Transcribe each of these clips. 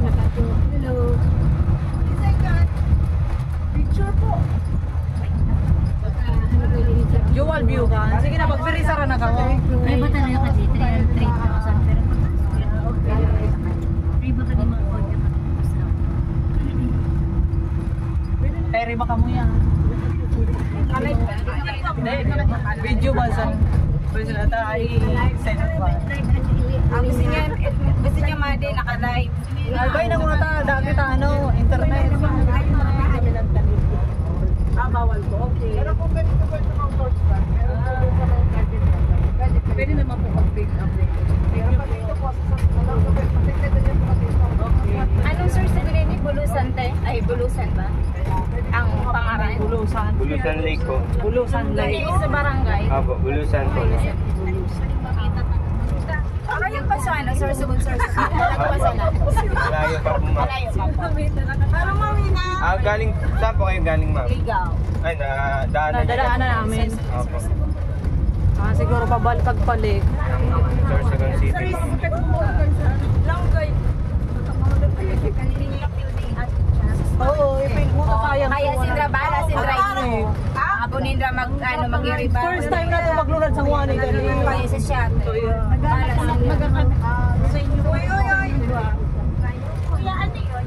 Hello. Picture po. Dual view ka. Sige na, magpirisara na ka. Ay, bata na yung kasi 3,000 pero bata di mga kanya Pero iba ka mo yan. Video ba sa pwede na tayo i-send ba? Ang gusto niya madi naka-live. Albay na mga ta, kita ano, internet. Bawal ko. Okay. Pero kung pwede ko sa mga course ba? Pwede naman po mag-big update. Pero pag ito po sa anong source na ni Bulusan te? Ay, Bulusan ba? Ang pangaran? Bulusan. Bulusan Lake po. Bulusan Lake. Hindi sa barangay. Apo, Bulusan po. Ano yung pa sa ano? Source of source. Ano pa sa ano? Malayo pa po, ma'am. Malayo pa po. Parang mawina. Galing, saan po kayo galing, ma'am? Ligaw. Ay, daanan. Nadadaanan namin. Apo. Siguro pagpalik. Sorsogon City. Langgay. Oo, ipin mo kaya. Kaya Sindra Bala, Sindra Ino. Ako nindra mag-i-riba. First time na ito maglunad sa Juanay dali. Kaya sa shuttle. Bala Sindra. Sa inyo. Uy. Kuya, ano yun?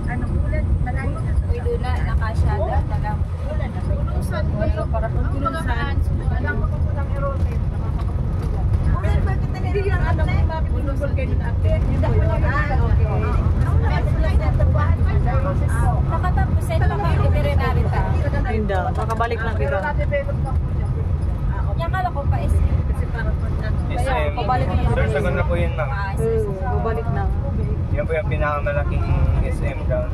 Ano ulan? Malayo na. Uy, doon na, naka-shuttle na lang. Bulusan. Para kung bulusan. Alam ko kung kulang aeroplane. Ulan, bakit na nila ang alam mo bulusan kayo na update? Nakatapos sa ito mga veterinary ta. Hindi, makabalik na kita. Yung kala ko pa SM. SM. Sorsogon na po yun, ma'am. Babalik na. Yan po yung pinakamalaking SM down.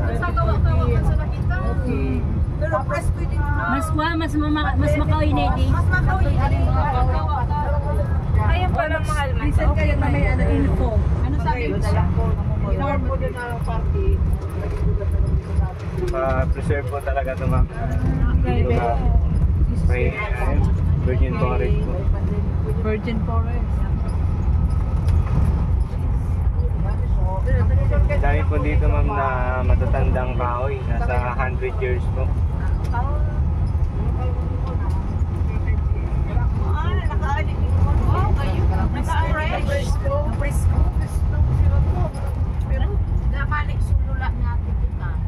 Pero press ko din. mas makawin na ito. Mas makawin. Kaya pa lang mahal man. Listen kayo na may info. Ano sabi mo? Inorm mo din na party. Preserve po talaga ito, ma'am. May virgin forest po. Virgin Forest. Dahil po dito, ma'am, na matatandang kahoy. Nasa 100 years po.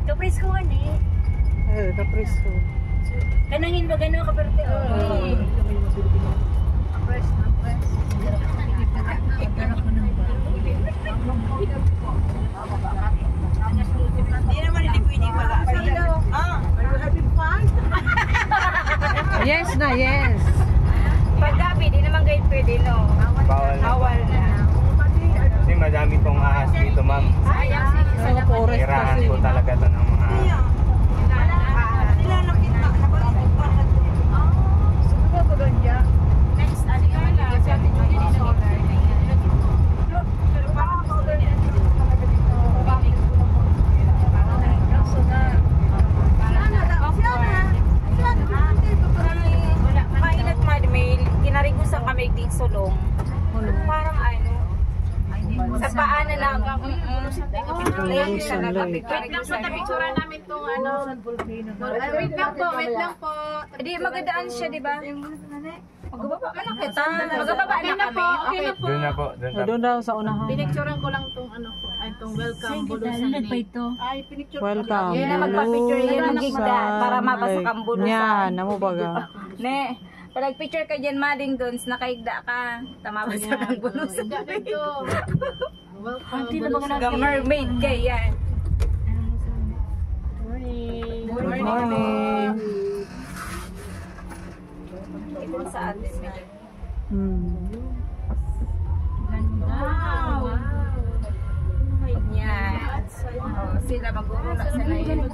Kapres ko ani. Kapres ko. Kanangin ba gano'n kaperte? Press. Hindi naman hindi pwede pala. Are you having fun? Yes na, yes. Pag gabi, di naman kayo pwede, no? Bawal na. Bawal na. Kasi madami pong ahas dito, ma'am. Sayang sige sa Forest Tirahan kasi. po talaga ito ng mga ahas. Sila nakita, nakalimutan pa na ito. Siguro ba ganda? Next, ano yung mga sa atin yung solar. Pero parang ako ganyan talaga dito. Bakit? Mainat madmail, kinarigusan kami din sulong. Parang ano, sa paan na lang. Wait namin itong ano. Wait lang po. Hindi, magandaan siya, di ba? Magbaba ka na kita. Magbaba na kami. Okay na po. Doon na po. Doon na po. Doon daw sa unahan. Pinicturean ko lang itong ano po. Ay, itong welcome Bulusan Lake. Ay, pinicture ko Welcome. Yun na magpa-picture yun ang gigda para mabasa kang bulusan. Yan, namo baga. Ne, pag picture ka dyan mading doon, nakaigda ka. Tamabasa kang bulusan. Welcome. Mermaid ka yan. Good morning. Ito sa atin. Wow. Yan. Sila mag-uuna sa na yun.